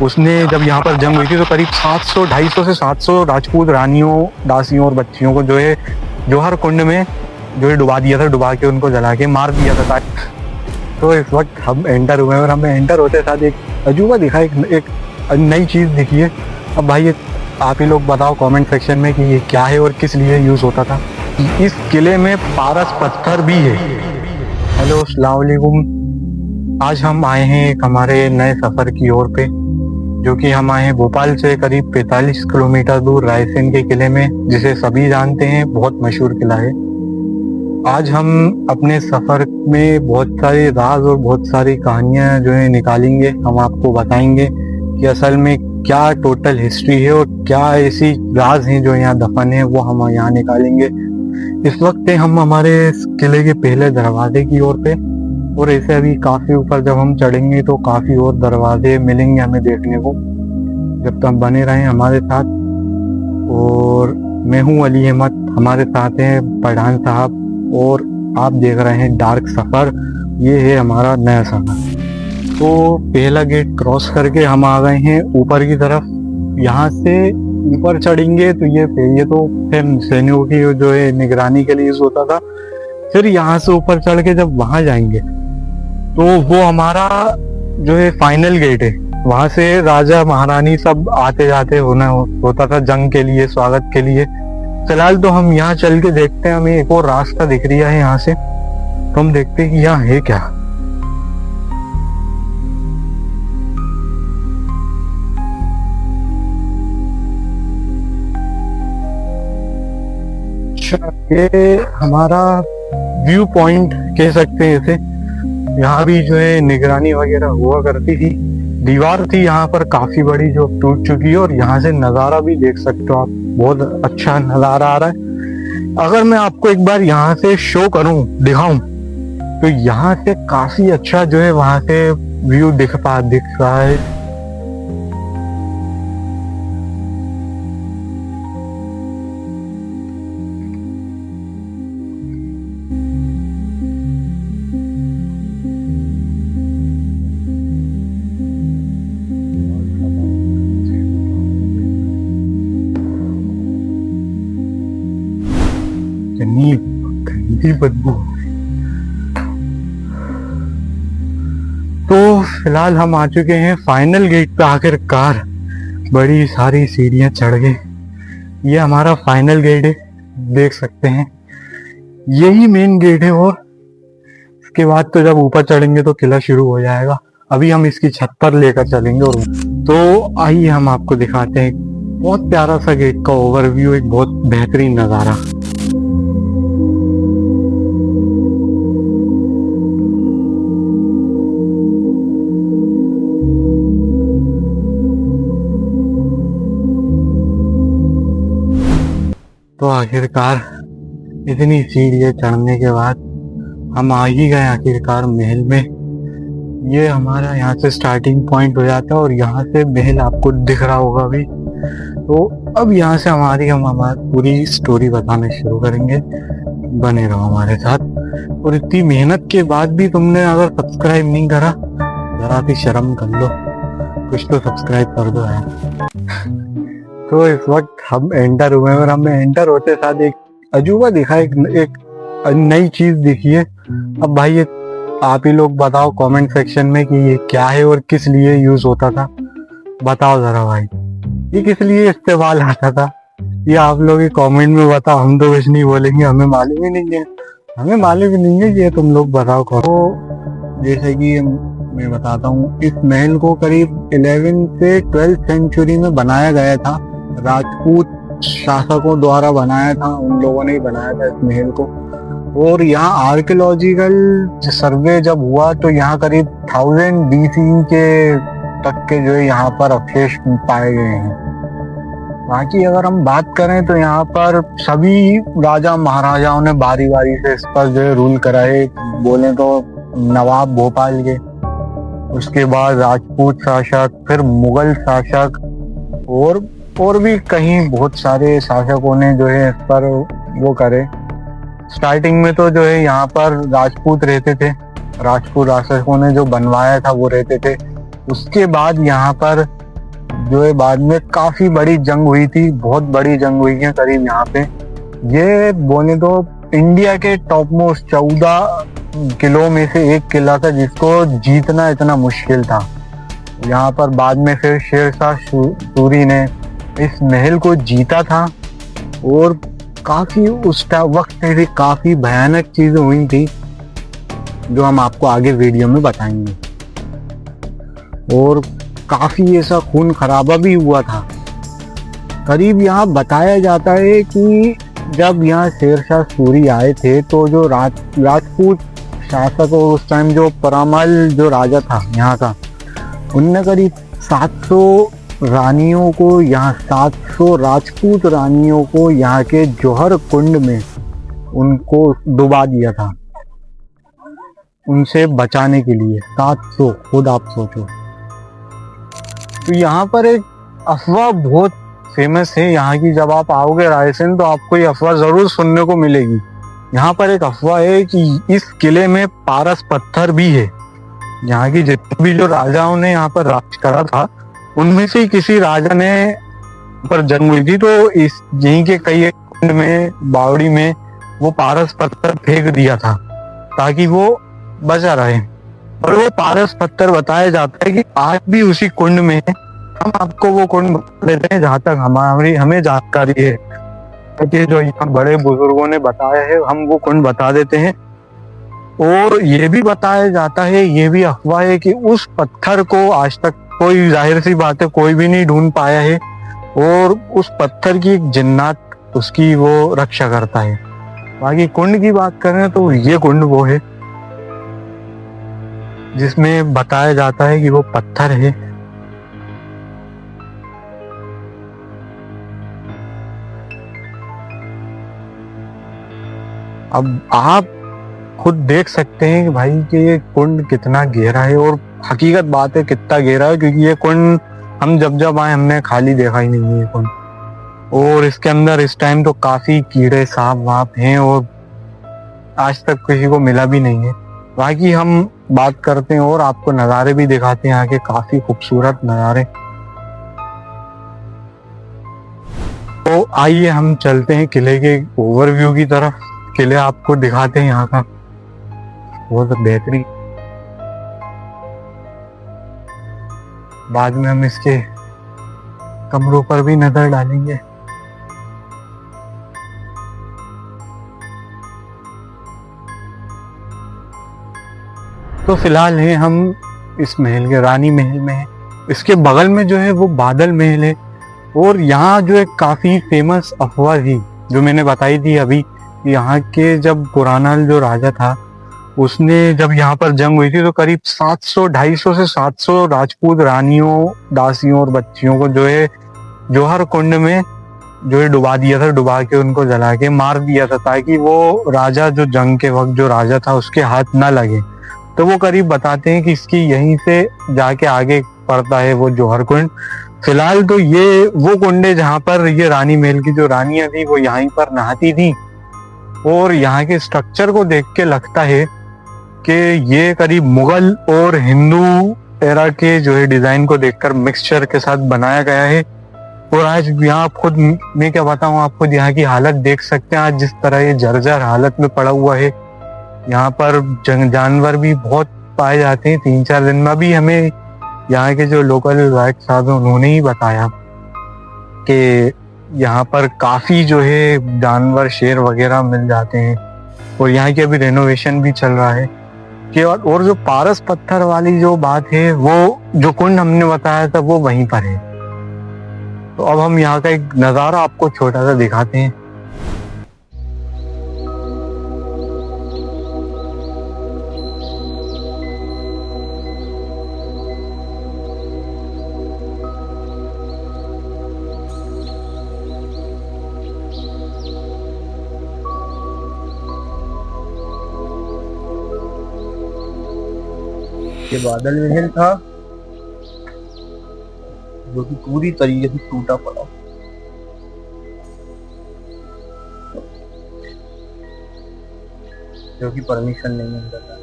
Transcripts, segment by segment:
उसने जब यहाँ पर जंग हुई थी तो करीब 250 से 700 राजपूत रानियों, दासियों और बच्चियों को जो है जौहर कुंड में जो है डुबा दिया था, डुबा के उनको जला के मार दिया था। तो इस वक्त हम एंटर हुए और हमें एंटर होते साथ एक अजूबा दिखा, एक नई चीज़ दिखी है। अब भाई आप ही लोग बताओ कमेंट सेक्शन में कि ये क्या है और किस लिए यूज़ होता था। इस किले में पारस पत्थर भी है। हेलो, अस्सलाम वालेकुम। आज हम आए हैं एक हमारे नए सफ़र की ओर पे, जो कि हम आए हैं भोपाल से करीब 45 किलोमीटर दूर रायसेन के किले में, जिसे सभी जानते हैं, बहुत मशहूर किला है। आज हम अपने सफ़र में बहुत सारे राज और बहुत सारी कहानियां जो है निकालेंगे। हम आपको बताएंगे कि असल में क्या टोटल हिस्ट्री है और क्या ऐसी राज हैं जो यहाँ दफन है, वो हम यहाँ निकालेंगे। इस वक्त हम हमारे किले के पहले दरवाजे की ओर पे, और ऐसे अभी काफ़ी ऊपर जब हम चढ़ेंगे तो काफ़ी और दरवाजे मिलेंगे हमें देखने को। जब तक बने रहें हमारे साथ। और मैं हूँ अली अहमद, हमारे साथ हैं पठान साहब, और आप देख रहे हैं डार्क सफ़र। ये है हमारा नया सफ़र। तो पहला गेट क्रॉस करके हम आ गए हैं ऊपर की तरफ। यहाँ से ऊपर चढ़ेंगे तो ये तो फिर सैनिकों की जो है निगरानी के लिए यूज होता था। फिर यहाँ से ऊपर चढ़ के जब वहाँ जाएंगे तो वो हमारा जो है फाइनल गेट है। वहाँ से राजा महारानी सब आते जाते होता था जंग के लिए, स्वागत के लिए। फिलहाल तो हम यहाँ चल के देखते हैं, हमें एक और रास्ता दिख रहा है यहाँ से, तो हम देखते हैं कि यहाँ है क्या। ये हमारा व्यू पॉइंट कह सकते हैं इसे। यहाँ भी जो है निगरानी वगैरह हुआ करती थी। दीवार थी यहाँ पर काफी बड़ी जो टूट चुकी है, और यहाँ से नज़ारा भी देख सकते हो आप, बहुत अच्छा नज़ारा आ रहा है। अगर मैं आपको एक बार यहाँ से शो करूँ, दिखाऊं, तो यहाँ से काफी अच्छा जो है वहां से व्यू दिख रहा है। गंदी बदबू। तो फिलहाल हम आ चुके हैं फाइनल गेट पे, आखिरकार। बड़ी सारी सीढ़ियां चढ़ गए। ये हमारा फाइनल गेट है, देख सकते हैं। यही मेन गेट है, और इसके बाद तो जब ऊपर चढ़ेंगे तो किला शुरू हो जाएगा। अभी हम इसकी छत पर लेकर चलेंगे। और तो आइए हम आपको दिखाते हैं बहुत प्यारा सा गेट का ओवरव्यू, एक बहुत बेहतरीन नज़ारा। तो आखिरकार इतनी सीढ़ियाँ चढ़ने के बाद हम आ ही गए आखिरकार महल में। ये हमारा यहाँ से स्टार्टिंग पॉइंट हो जाता है, और यहाँ से महल आपको दिख रहा होगा अभी। तो अब यहाँ से हम हमारी पूरी स्टोरी बताना शुरू करेंगे। बने रहो हमारे साथ। और इतनी मेहनत के बाद भी तुमने अगर सब्सक्राइब नहीं करा, जरा सी शर्म कर लो, कुछ तो सब्सक्राइब कर दो यार। तो इस वक्त हम एंटर हुए, और हमें एंटर होते साथ एक अजूबा दिखा, एक नई चीज दिखी है। अब भाई आप ही लोग बताओ कमेंट सेक्शन में कि ये क्या है और किस लिए यूज होता था। बताओ जरा भाई, ये किस लिए इस्तेमाल आता था, ये आप लोग ही कमेंट में बताओ। हम तो कुछ नहीं बोलेंगे, हमें मालूम ही नहीं है, हमें मालूम ही नहीं है, ये तुम लोग बताओ। तो जैसे कि मैं बताता हूँ, इस महल को करीब 11 से 12th सेंचुरी में बनाया गया था। राजपूत शासकों द्वारा बनाया था, उन लोगों ने ही बनाया था इस महल को। और यहाँ आर्कियोलॉजिकल सर्वे जब हुआ तो यहाँ करीब 1000 BC के तक के जो है यहाँ पर अवशेष पाए गए हैं। बाकी अगर हम बात करें तो यहाँ पर सभी राजा महाराजाओं ने बारी बारी से इस पर जो है रूल करा है। बोले तो नवाब भोपाल के, उसके बाद राजपूत शासक, फिर मुगल शासक, और भी कहीं बहुत सारे शासकों ने जो है इस पर वो करे। स्टार्टिंग में तो जो है यहाँ पर राजपूत रहते थे, राजपूत शासकों ने जो बनवाया था वो रहते थे। उसके बाद यहाँ पर जो है बाद में काफी बड़ी जंग हुई थी, बहुत बड़ी जंग हुई है करीब यहाँ पे। ये बोले तो इंडिया के टॉप मोस्ट 14 किलों में से एक किला था जिसको जीतना इतना मुश्किल था। यहाँ पर बाद में फिर शेरशाह सूरी ने इस महल को जीता था और काफी उस वक्त से काफी भयानक चीजें हुई थी जो हम आपको आगे वीडियो में बताएंगे। और काफी ऐसा खून खराबा भी हुआ था। करीब यहाँ बताया जाता है कि जब यहाँ शेरशाह सूरी आए थे तो जो राजपूत शासक और उस टाइम जो परमाल जो राजा था यहाँ का, उनने करीब 700 रानियों को, यहाँ 700 राजपूत रानियों को यहाँ के जौहर कुंड में उनको डुबा दिया था उनसे बचाने के लिए। 700, खुद आप सोचो। तो यहाँ पर एक अफवाह बहुत फेमस है यहाँ की। जब आप आओगे रायसेन तो आपको ये अफवाह जरूर सुनने को मिलेगी। यहाँ पर एक अफवाह है कि इस किले में पारस पत्थर भी है। यहाँ की जितने भी जो राजाओं ने यहाँ पर राज करा था उनमें से किसी राजा ने पर जंग हुई थी तो इस यहीं के कई कुंड में, बावड़ी में वो पारस पत्थर फेंक दिया था ताकि वो बचा रहे। और वो पारस पत्थर बताया जाता है कि आज भी उसी कुंड में है। हम आपको वो कुंड बता देते हैं जहाँ तक हमें जानकारी है, कि जो यहाँ बड़े बुजुर्गों ने बताया है हम वो कुंड बता देते हैं। और ये भी बताया जाता है, ये भी अफवाह है कि उस पत्थर को आज तक कोई, जाहिर सी बात है, कोई भी नहीं ढूंढ पाया है। और उस पत्थर की एक जिन्नात उसकी वो रक्षा करता है। बाकी कुंड की बात करें तो ये कुंड वो है जिसमें बताया जाता है कि वो पत्थर है। अब आप खुद देख सकते हैं कि भाई कि ये कुंड कितना गहरा है। और हकीकत बात है कितना गहरा है, क्योंकि ये कुंड हम जब आए हमने खाली देखा ही नहीं है ये कुंड। और इसके अंदर इस टाइम तो काफी कीड़े सांप वाप हैं और आज तक किसी को मिला भी नहीं है। बाकी हम बात करते हैं और आपको नज़ारे भी दिखाते हैं, यहाँ के काफी खूबसूरत नज़ारे। तो आइए हम चलते हैं किले के ओवरव्यू की तरफ। किले आपको दिखाते हैं यहाँ का, बहुत बेहतरीन। बाद में हम इसके कमरों पर भी नजर डालेंगे। तो फिलहाल है हम इस महल के, रानी महल में है। इसके बगल में जो है वो बादल महल है। और यहाँ जो एक काफी फेमस अफवाह थी जो मैंने बताई थी अभी, यहाँ के जब पुराना जो राजा था उसने जब यहाँ पर जंग हुई थी तो करीब 250 से 700 राजपूत रानियों, दासियों और बच्चियों को जो है जौहर कुंड में जो है डुबा दिया था, डुबा के उनको जला के मार दिया था ताकि वो राजा जो जंग के वक्त जो राजा था उसके हाथ ना लगे। तो वो करीब बताते हैं कि इसकी यहीं से जाके आगे पड़ता है वो जौहर कुंड। फिलहाल तो ये वो कुंड है जहाँ पर ये रानी महल की जो रानियां थी वो यहीं पर नहाती थी। और यहाँ के स्ट्रक्चर को देख के लगता है कि ये करीब मुगल और हिंदू एरा के जो है डिजाइन को देखकर मिक्सचर के साथ बनाया गया है। और आज यहाँ खुद मैं क्या बताऊँ आपको, यहाँ की हालत देख सकते हैं आज जिस तरह ये जर्जर हालत में पड़ा हुआ है। यहाँ पर जानवर भी बहुत पाए जाते हैं। 3-4 दिन में भी हमें यहाँ के जो लोकल गाइड साहब हैं उन्होंने ही बताया कि यहाँ पर काफी जो है जानवर, शेर वगैरह मिल जाते हैं। और यहाँ की अभी रेनोवेशन भी चल रहा है कि और जो पारस पत्थर वाली जो बात है वो जो कुंड हमने बताया था वो वहीं पर है। तो अब हम यहाँ का एक नज़ारा आपको छोटा सा दिखाते हैं। ये बादल महल था जो कि पूरी तरीके से टूटा पड़ा। जो कि परमिशन नहीं मिल रहा।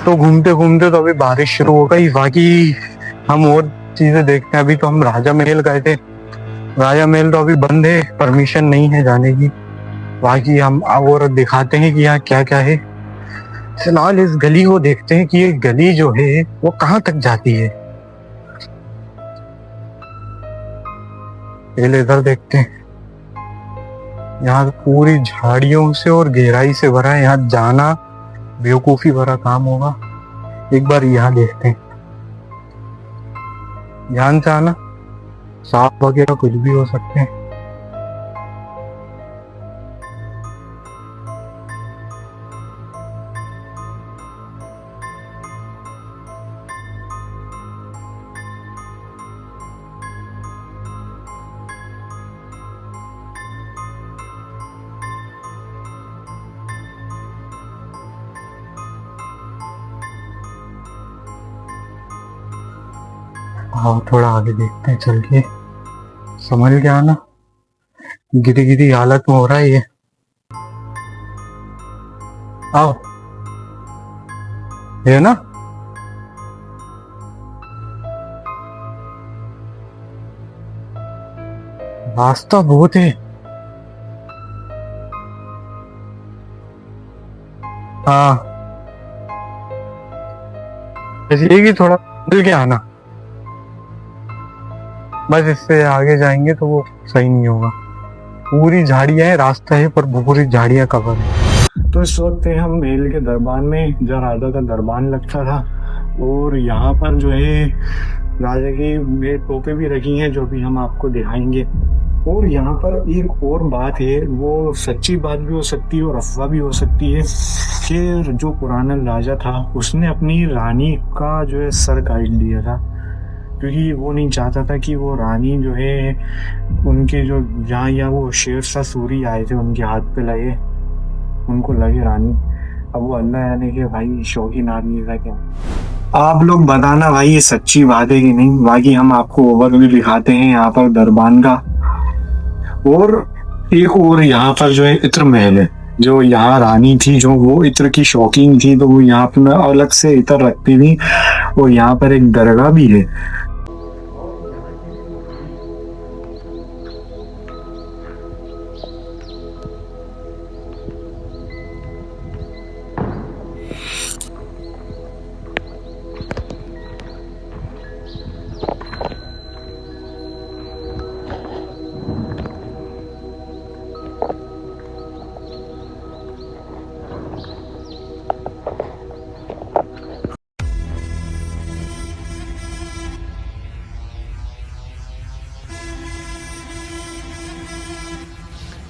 तो घूमते घूमते तो अभी बारिश शुरू हो गई। बाकी हम और चीजें देखते हैं। अभी तो हम राजा महल गए थे, राजा महल तो अभी बंद है, परमिशन नहीं है जाने की। बाकी हम और दिखाते हैं कि यहाँ क्या क्या है। फिलहाल इस गली को देखते हैं कि ये गली जो है वो कहाँ तक जाती है। पहले इधर देखते हैं। यहाँ पूरी झाड़ियों से और गहराई से भरा है, यहाँ जाना बेवकूफी भरा काम होगा। एक बार यहाँ देखते हैं, ध्यान से आना, सांप वगैरह कुछ भी हो सकते हैं। हाँ थोड़ा आगे देखते हैं चल के, समझ गया ना, गिरी गिरी हालत में हो रहा है ये। आओ, ये ना रास्ता बहुत है। हाँ बस ये कि थोड़ा मिल के आना, बस इससे आगे जाएंगे तो वो सही नहीं होगा। पूरी झाड़ियां है, रास्ता है पर पूरी झाड़ियां कवर है। तो इस वक्त हम महल के दरबार में, जहाँ राजा का दरबार लगता था, और यहाँ पर जो है राजा की ये तोपें भी रखी हैं जो भी हम आपको दिखाएंगे। और यहाँ पर एक और बात है, वो सच्ची बात भी हो सकती है और अफवाह भी हो सकती है, कि जो पुराना राजा था उसने अपनी रानी का जो है सर काट दिया था, क्योंकि वो नहीं चाहता था कि वो रानी जो है उनके जो जहाँ या वो शेरशाह सूरी आए थे उनके हाथ पे लगे, उनको लगे रानी। अब वो अल्लाह जाने के भाई शौकीन आदमी था क्या। आप लोग बताना भाई ये सच्ची बात है कि नहीं। बाकी हम आपको ओवरव्यू दिखाते हैं यहाँ पर दरबार का। और एक और यहाँ पर जो है इत्र महल है, जो यहाँ रानी थी, जो वो इत्र की शौकीन थी, तो वो यहाँ पर अलग से इत्र रखती थी। और यहाँ पर एक दरगाह भी है।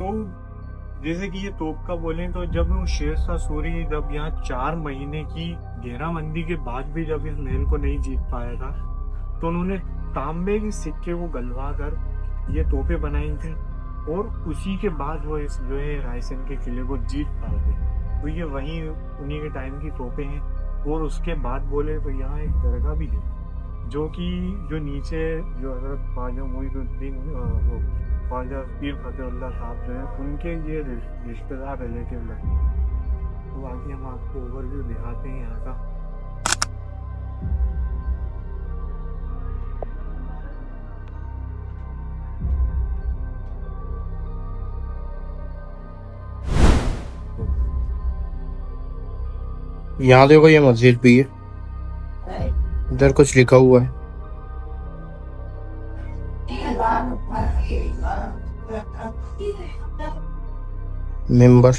तो जैसे कि ये तोप का बोलें तो जब वो शेरशाह सूरी जब यहाँ 4 महीने की घेराबंदी के बाद भी जब इस महल को नहीं जीत पाया था, तो उन्होंने तांबे के सिक्के को गलवा कर ये तोपें बनाई थी, और उसी के बाद वो इस जो है रायसेन के किले को जीत पाए थे। तो ये वहीं उन्हीं के टाइम की तोपें हैं। और उसके बाद बोले तो यहाँ एक दरगाह भी है, जो कि जो नीचे जो हजरत ख्वाजा मोइनुद्दीन वो ख्वाजा पीर फतेहुल्लाह साहब जो है उनके ये रिश्तेदार रिलेटिव लगते हैं। तो बाकी हम आपको ओवरव्यू दिखाते हैं यहाँ का। यहाँ देखो ये मस्जिद भी है, इधर कुछ लिखा हुआ है। मेंबर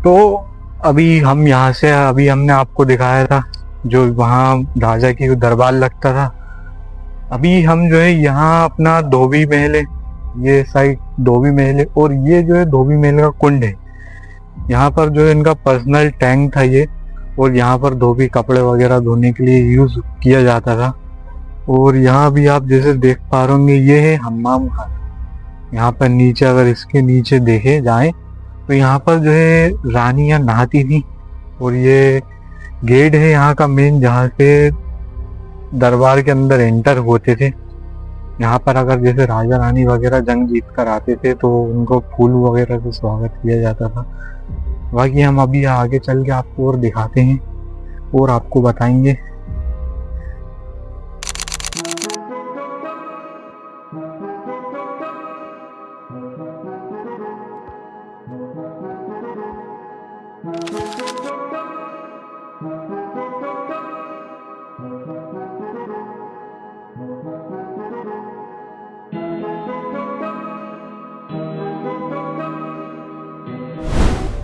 तो अभी हम यहाँ से, अभी हमने आपको दिखाया था जो वहाँ राजा की दरबार लगता था। अभी हम जो है यहाँ अपना धोबी महल है, ये साइड धोबी महल है, और ये जो है धोबी महल का कुंड है। यहाँ पर जो है इनका पर्सनल टैंक था ये, और यहाँ पर धोबी कपड़े वगैरह धोने के लिए यूज किया जाता था। और यहाँ भी आप जैसे देख पा रहे होंगे ये है हम्माम खाना। यहाँ पर नीचे अगर इसके नीचे देखे जाएं तो यहाँ पर जो है रानियां नहाती थी, और ये गेट है यहाँ का मेन जहाँ से दरबार के अंदर एंटर होते थे। यहाँ पर अगर जैसे राजा रानी वगैरह जंग जीत कर आते थे तो उनको फूल वगैरह से स्वागत किया जाता था। बाकी हम अभी आगे चल के आपको और दिखाते हैं और आपको बताएंगे।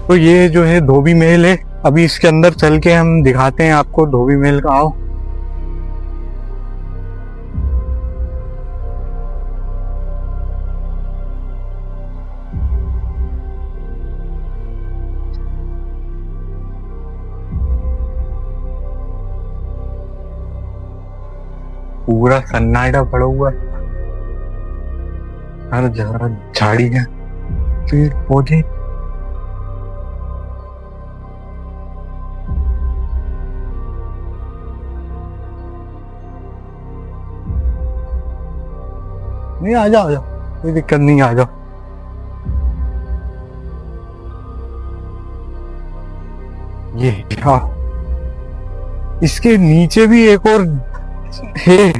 तो ये जो है धोबी महल है, अभी इसके अंदर चल के हम दिखाते हैं आपको धोबी महल का। आओ। पूरा सन्नाटा पड़ा हुआ है, हर जगह झाड़ी है, पेड़ पौधे। नहीं, आ जाओ, कोई दिक्कत नहीं, आ जाओ। ये क्या, इसके नीचे भी एक और है।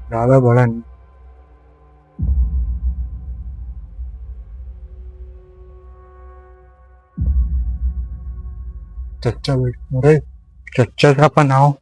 ज्यादा बड़ा नहीं। चच्चा बैठ, अरे चच्चा का अपन आओ।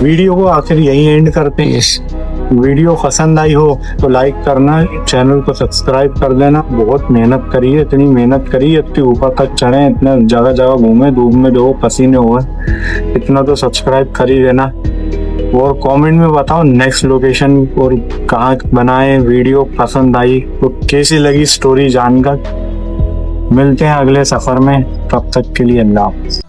वीडियो को आखिर यही एंड करते हैं। वीडियो पसंद आई हो तो लाइक करना, चैनल को सब्सक्राइब कर देना। बहुत मेहनत करी है, इतनी मेहनत करी, इतनी ऊपर तक चढ़े, इतना जगह जगह घूमे, धूप में जो पसीने हुए, इतना तो सब्सक्राइब कर ही देना। और कमेंट में बताओ नेक्स्ट लोकेशन और कहाँ बनाए, वीडियो पसंद आई तो कैसी लगी स्टोरी जानकर। मिलते हैं अगले सफर में, तब तक के लिए अल्लाह हाफ़िज़।